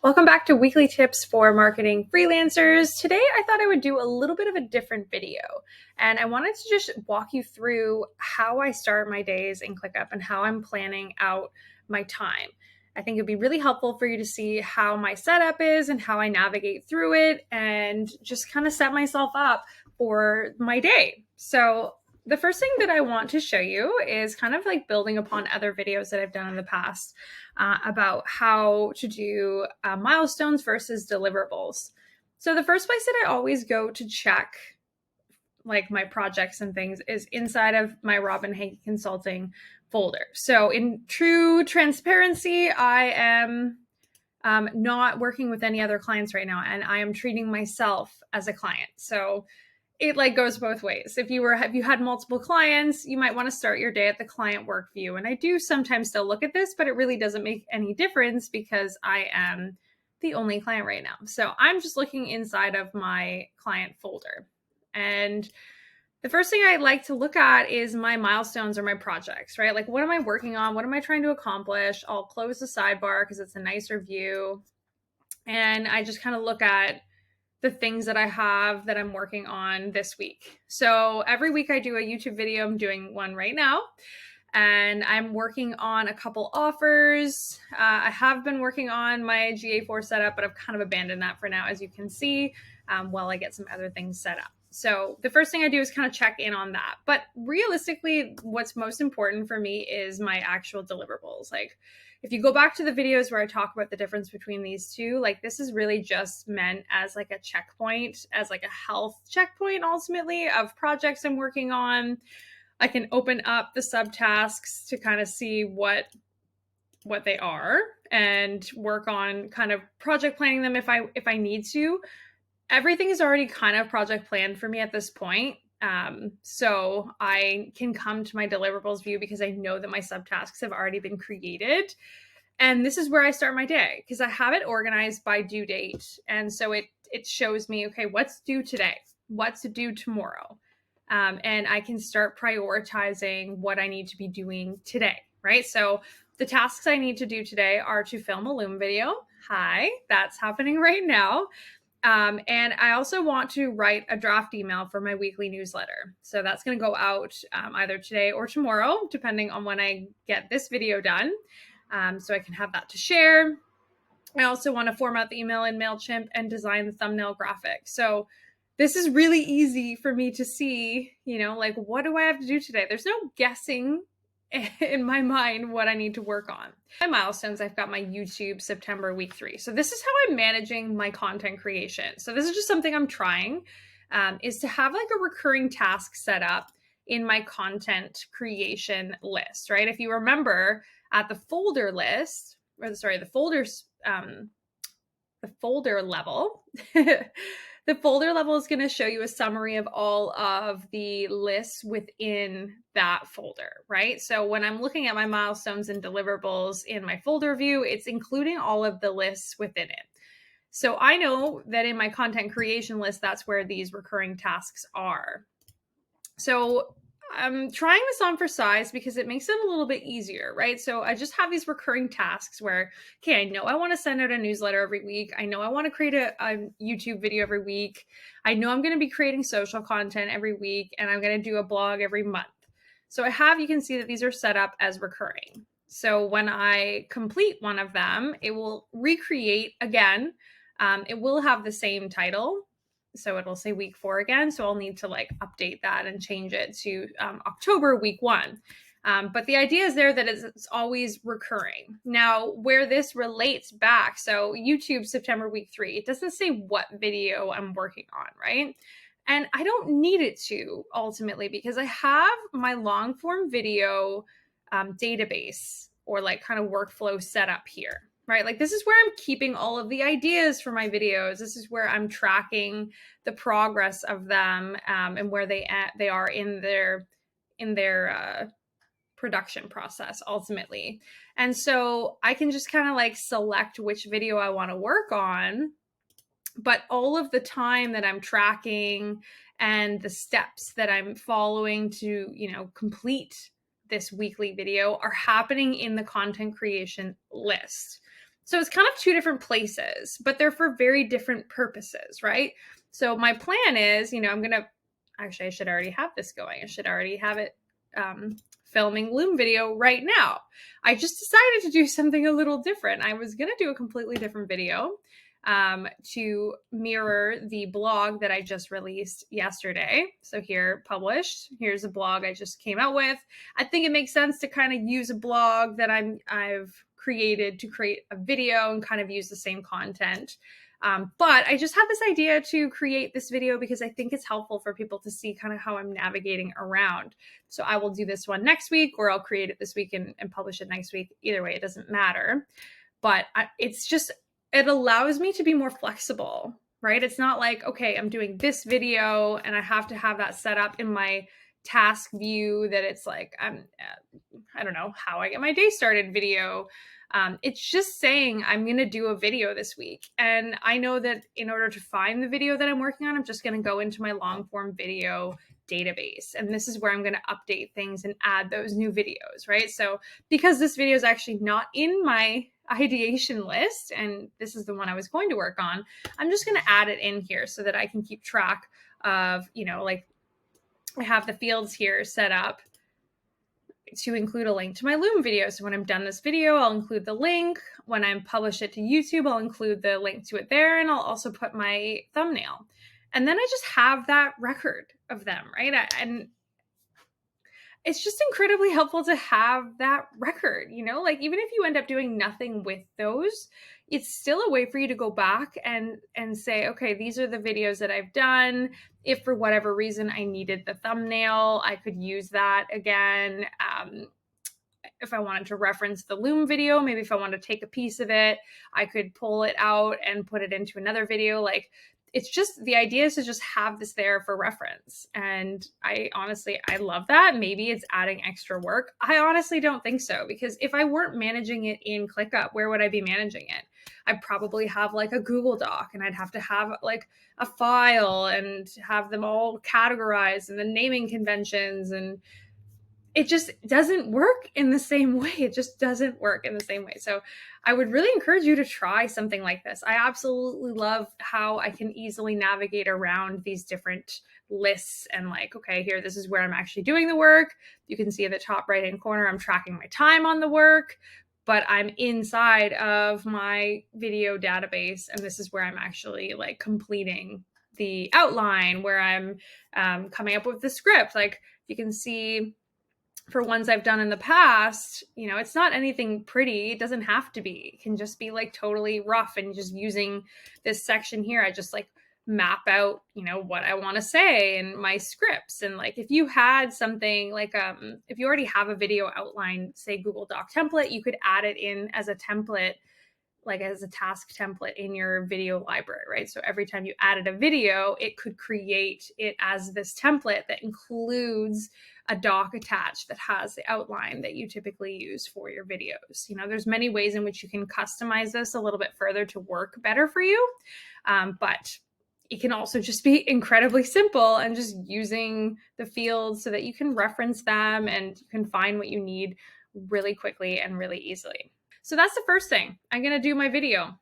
Welcome back to Weekly Tips for Marketing Freelancers. Today, I thought I would do a little bit of a different video, and I wanted to just walk you through how I start my days in ClickUp and how I'm planning out my time. I think it'd be really helpful for you to see how my setup is and how I navigate through it and just kind of set myself up for my day. So the first thing that I want to show you is kind of like building upon other videos that I've done in the past about how to do milestones versus deliverables. So the first place that I always go to check like my projects and things is inside of my Robin Hague Consulting folder. So in true transparency, I am not working with any other clients right now, and I am treating myself as a client. So it like goes both ways. If you had multiple clients, you might want to start your day at the client work view. And I do sometimes still look at this, but it really doesn't make any difference because I am the only client right now. So I'm just looking inside of my client folder. And the first thing I like to look at is my milestones or my projects, right? Like, what am I working on? What am I trying to accomplish? I'll close the sidebar because it's a nicer view. And I just kind of look at the things that I have that I'm working on this week. So every week I do a YouTube video. I'm doing one right now, and I'm working on a couple offers. I have been working on my GA4 setup, but I've kind of abandoned that for now, as you can see, while I get some other things set up. So the first thing I do is kind of check in on that. But realistically, what's most important for me is my actual deliverables. Like, if you go back to the videos where I talk about the difference between these two, like, this is really just meant as like a checkpoint, as like a health checkpoint ultimately of projects I'm working on. I can open up the subtasks to kind of see what they are and work on kind of project planning them if I need to. Everything is already kind of project planned for me at this point. So I can come to my deliverables view because I know that my subtasks have already been created. And this is where I start my day because I have it organized by due date. And so it shows me, okay, what's due today? What's due tomorrow? And I can start prioritizing what I need to be doing today, right? So the tasks I need to do today are to film a Loom video. Hi, that's happening right now. And I also want to write a draft email for my weekly newsletter. So that's going to go out either today or tomorrow, depending on when I get this video done. So I can have that to share. I also want to format the email in MailChimp and design the thumbnail graphic. So this is really easy for me to see, like, what do I have to do today? There's no guessing in my mind what I need to work on. My milestones, I've got my YouTube September week 3. So this is how I'm managing my content creation. So this is just something I'm trying, is to have like a recurring task set up in my content creation list, right? If you remember at the folder list, or sorry, the folders, the folder level, the folder level is going to show you a summary of all of the lists within that folder, right? So when I'm looking at my milestones and deliverables in my folder view, it's including all of the lists within it. So I know that in my content creation list, that's where these recurring tasks are. So I'm trying this on for size because it makes it a little bit easier, right? So I just have these recurring tasks where, okay, I know I want to send out a newsletter every week. I know I want to create a YouTube video every week. I know I'm going to be creating social content every week, and I'm going to do a blog every month. So you can see that these are set up as recurring. So when I complete one of them, it will recreate again. It will have the same title. So it'll say week 4 again. So I'll need to like update that and change it to October week 1. But the idea is there that it's always recurring. Now, where this relates back, so YouTube September week 3, it doesn't say what video I'm working on, right? And I don't need it to ultimately because I have my long form video database or like kind of workflow set up here. Right? Like, this is where I'm keeping all of the ideas for my videos. This is where I'm tracking the progress of them and where they are in their production process ultimately. And so I can just kind of like select which video I want to work on, but all of the time that I'm tracking and the steps that I'm following to, complete this weekly video are happening in the content creation list. So it's kind of two different places, but they're for very different purposes, right? So my plan is, actually, I should already have this going. I should already have it filming Loom video right now. I just decided to do something a little different. I was going to do a completely different video to mirror the blog that I just released yesterday. So here, published. Here's a blog I just came out with. I think it makes sense to kind of use a blog that I've created to create a video and kind of use the same content. But I just had this idea to create this video because I think it's helpful for people to see kind of how I'm navigating around. So I will do this one next week, or I'll create it this week and publish it next week. Either way, it doesn't matter. But it allows me to be more flexible, right? It's not like, okay, I'm doing this video and I have to have that set up in my task view that it's like, I don't know how I get my day started video. It's just saying I'm going to do a video this week. And I know that in order to find the video that I'm working on, I'm just going to go into my long form video database. And this is where I'm going to update things and add those new videos, right? So because this video is actually not in my ideation list, and this is the one I was going to work on, I'm just going to add it in here so that I can keep track of, like I have the fields here set up to include a link to my Loom video. So when I'm done this video, I'll include the link. When I publish it to YouTube, I'll include the link to it there, and I'll also put my thumbnail. And then I just have that record of them, right? And it's just incredibly helpful to have that record, like even if you end up doing nothing with those, it's still a way for you to go back and say, okay, these are the videos that I've done. If for whatever reason I needed the thumbnail, I could use that again. If I wanted to reference the Loom video, maybe if I wanted to take a piece of it, I could pull it out and put it into another video. Like, it's just, the idea is to just have this there for reference. And I love that. Maybe it's adding extra work. I honestly don't think so, because if I weren't managing it in ClickUp, where would I be managing it? I'd probably have like a Google Doc, and I'd have to have like a file and have them all categorized and the naming conventions, and it just doesn't work in the same way. It just doesn't work in the same way. So I would really encourage you to try something like this. I absolutely love how I can easily navigate around these different lists and like, okay, here, this is where I'm actually doing the work. You can see at the top right-hand corner, I'm tracking my time on the work, but I'm inside of my video database. And this is where I'm actually like completing the outline, where I'm coming up with the script. Like you can see, for ones I've done in the past, it's not anything pretty. It doesn't have to be. It can just be like totally rough, and just using this section here, I just like map out, what I want to say in my scripts. And like, if you had something like, if you already have a video outline, say Google Doc template, you could add it in as a template, like as a task template in your video library, right? So every time you added a video, it could create it as this template that includes a doc attached that has the outline that you typically use for your videos. There's many ways in which you can customize this a little bit further to work better for you. But it can also just be incredibly simple and just using the fields so that you can reference them and you can find what you need really quickly and really easily. So that's the first thing. I'm going to do my video.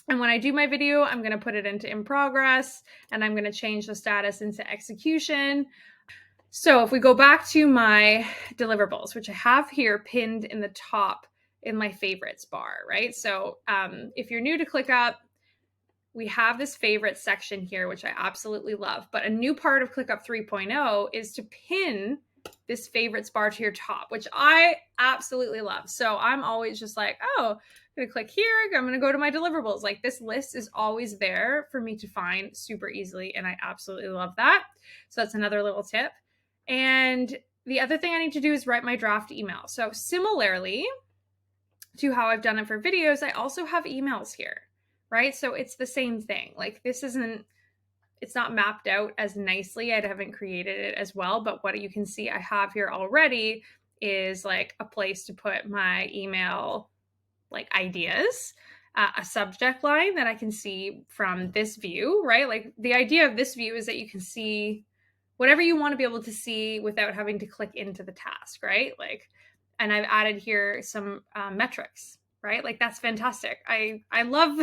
And when I do my video, I'm going to put it into in progress, and I'm going to change the status into execution. So if we go back to my deliverables, which I have here pinned in the top in my favorites bar, right? So if you're new to ClickUp, we have this favorites section here, which I absolutely love. But a new part of ClickUp 3.0 is to pin this favorites bar to your top, which I absolutely love. So I'm always just like, oh, I'm going to click here. I'm going to go to my deliverables. Like, this list is always there for me to find super easily. And I absolutely love that. So that's another little tip. And the other thing I need to do is write my draft email. So similarly to how I've done it for videos, I also have emails here, right? So it's the same thing. Like, it's not mapped out as nicely. I haven't created it as well, but what you can see I have here already is like a place to put my email, like ideas, a subject line that I can see from this view, right? Like, the idea of this view is that you can see whatever you want to be able to see without having to click into the task, right? Like, and I've added here some metrics. right? Like that's fantastic. I love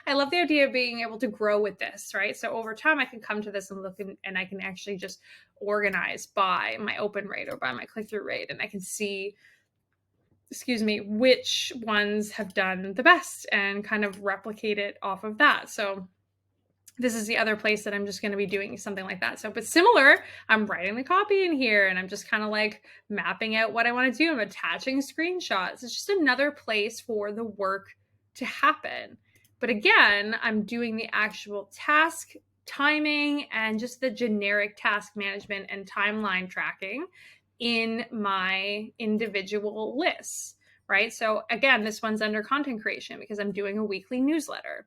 I love the idea of being able to grow with this, right? So over time I can come to this and look and I can actually just organize by my open rate or by my click-through rate, and I can see, excuse me, which ones have done the best and kind of replicate it off of that. So this is the other place that I'm just going to be doing something like that. So, but similar, I'm writing the copy in here and I'm just kind of like mapping out what I want to do. I'm attaching screenshots. It's just another place for the work to happen. But again, I'm doing the actual task timing and just the generic task management and timeline tracking in my individual lists, right? So again, this one's under content creation because I'm doing a weekly newsletter.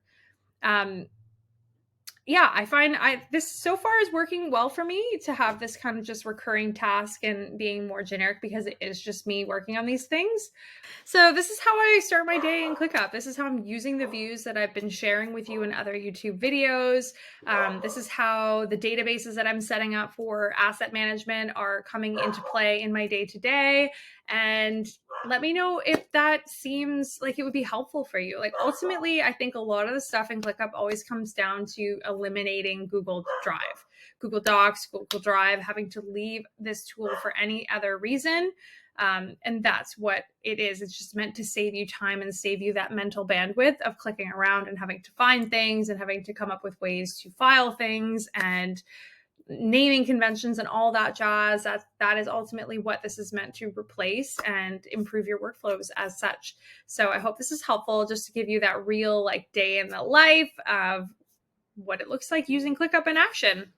Yeah, I find this so far is working well for me to have this kind of just recurring task and being more generic because it is just me working on these things. So this is how I start my day in ClickUp. This is how I'm using the views that I've been sharing with you in other YouTube videos. This is how the databases that I'm setting up for asset management are coming into play in my day-to-day. And let me know if that seems like it would be helpful for you. Like ultimately, I think a lot of the stuff in ClickUp always comes down to eliminating Google Drive, Google Docs, Google Drive, having to leave this tool for any other reason. And that's what it is. It's just meant to save you time and save you that mental bandwidth of clicking around and having to find things and having to come up with ways to file things and naming conventions and all that jazz. That is ultimately what this is meant to replace and improve your workflows as such. So I hope this is helpful just to give you that real like day in the life of what it looks like using ClickUp in action.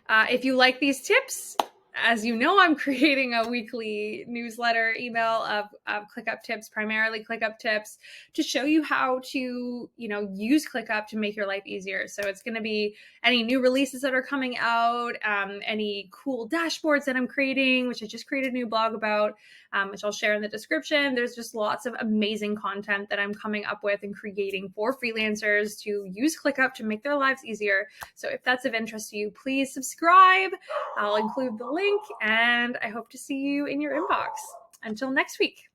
If you like these tips, as you know, I'm creating a weekly newsletter email of ClickUp tips, primarily ClickUp tips, to show you how to, use ClickUp to make your life easier. So it's going to be any new releases that are coming out, any cool dashboards that I'm creating, which I just created a new blog about, which I'll share in the description. There's just lots of amazing content that I'm coming up with and creating for freelancers to use ClickUp to make their lives easier. So if that's of interest to you, please subscribe. I'll include the link, and I hope to see you in your inbox. Until next week.